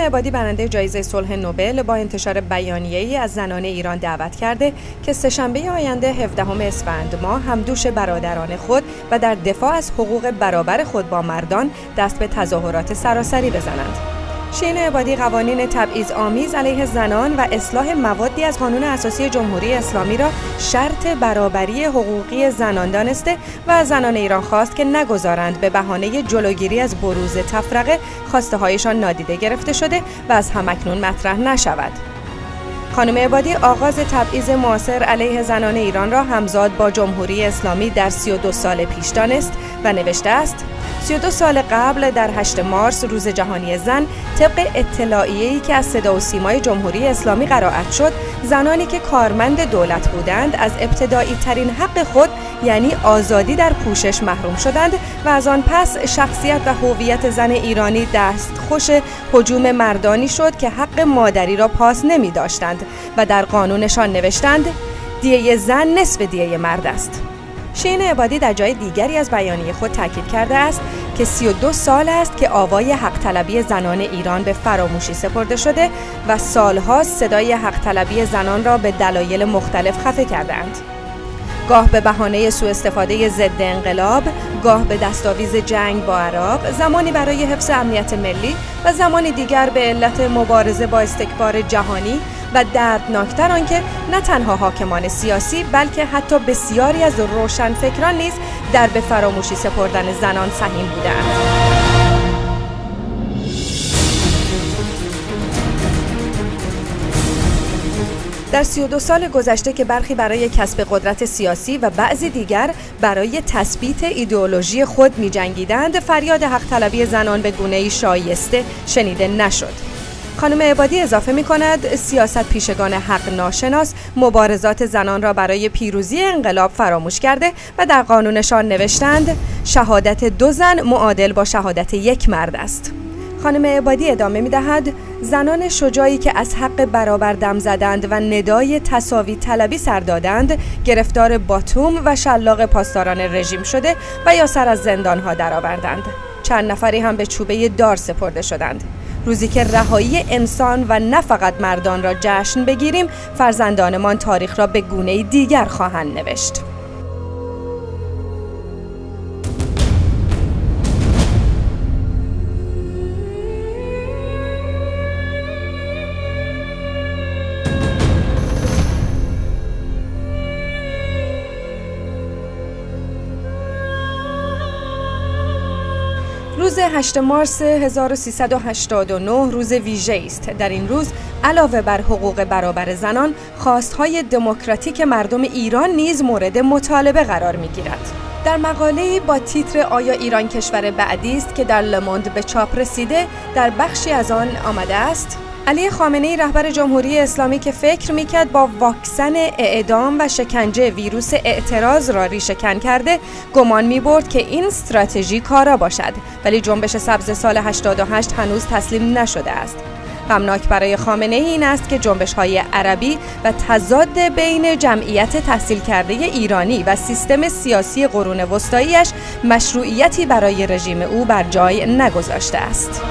عبادی برنده جایزه صلح نوبل با انتشار بیانیه‌ای از زنان ایران دعوت کرده که سه‌شنبه آینده 17 اسفند ماه همدوش برادران خود و در دفاع از حقوق برابر خود با مردان دست به تظاهرات سراسری بزنند. شیرین عبادی قوانین تبعیض‌آمیز علیه زنان و اصلاح موادی از قانون اساسی جمهوری اسلامی را شرط برابری حقوقی زنان دانسته و از زنان ایران خواست که نگذارند به بهانه جلوگیری از بروز تفرقه خواسته‌هایشان نادیده گرفته شده و از همکنون مطرح نشود. خانم عبادی آغاز تبعیض معاصر علیه زنان ایران را همزاد با جمهوری اسلامی در 32 سال پیش دانست و نوشته است: 32 سال قبل در 8 مارس روز جهانی زن، طبق اطلاعیه‌ای که از صدا و سیمای جمهوری اسلامی قرائت شد، زنانی که کارمند دولت بودند از ابتدایی ترین حق خود یعنی آزادی در پوشش محروم شدند و از آن پس شخصیت و هویت زن ایرانی دستخوش هجوم مردانی شد که حق مادری را پاس نمی داشتند و در قانونشان نوشتند دیه زن نصف دیه مرد است. شیرین عبادی در جای دیگری از بیانیه خود تاکید کرده است که 32 سال است که آوای حق طلبی زنان ایران به فراموشی سپرده شده و سالها صدای حق طلبی زنان را به دلایل مختلف خفه کردند. گاه به بهانه سوء استفاده ضد انقلاب، گاه به دستاویز جنگ با عراق، زمانی برای حفظ امنیت ملی و زمانی دیگر به علت مبارزه با استکبار جهانی و دردناکتر آنکه نه تنها حاکمان سیاسی بلکه حتی بسیاری از روشنفکران نیز در به فراموشی سپردن زنان سهیم بودند. در 32 سال گذشته که برخی برای کسب قدرت سیاسی و بعضی دیگر برای تثبیت ایدئولوژی خود می‌جنگیدند، فریاد حق طلبی زنان به گونه‌ای شایسته شنیده نشد. خانم عبادی اضافه می‌کند سیاست پیشگان حق ناشناس مبارزات زنان را برای پیروزی انقلاب فراموش کرده و در قانونشان نوشتند شهادت 2 زن معادل با شهادت 1 مرد است. خانم عبادی ادامه می‌دهد زنان شجاعی که از حق برابر دم زدند و ندای تساوی طلبی سر دادند گرفتار باتوم و شلاق پاسداران رژیم شده و یا سر از زندان‌ها درآوردند. چند نفری هم به چوبه دار سپرده شدند. روزی که رهایی انسان و نه فقط مردان را جشن بگیریم، فرزندانمان تاریخ را به گونه‌ای دیگر خواهند نوشت. روز 8 مارس 1389 روز ویژه‌ای است. در این روز علاوه بر حقوق برابر زنان، خواست‌های دموکراتیک مردم ایران نیز مورد مطالبه قرار می‌گیرد. در مقاله‌ای با تیتر آیا ایران کشور بعدی است که در لموند به چاپ رسیده، در بخشی از آن آمده است: علی خامنه‌ای رهبر جمهوری اسلامی که فکر می‌کرد با واکسن اعدام و شکنجه ویروس اعتراض را ریشه‌کن کرده، گمان می‌برد که این استراتژی کارا باشد، ولی جنبش سبز سال 88 هنوز تسلیم نشده است. غمناک برای خامنه‌ای این است که جنبش‌های عربی و تضاد بین جمعیت تحصیل کرده ایرانی و سیستم سیاسی قرون وسطایی‌اش مشروعیتی برای رژیم او بر جای نگذاشته است.